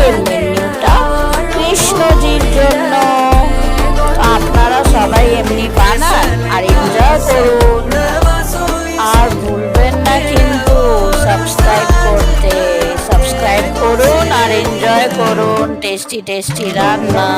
আজকের মেনুটা কৃষ্ণজির জন্য। আপনারা সবাই এমনি বানান আর এনজয় করুন। আর ভুলবেন না কিন্তু সাবস্ক্রাইব করতে। সাবস্ক্রাইব করুন আর এনজয় করুন টেস্টি টেস্টি রান্না।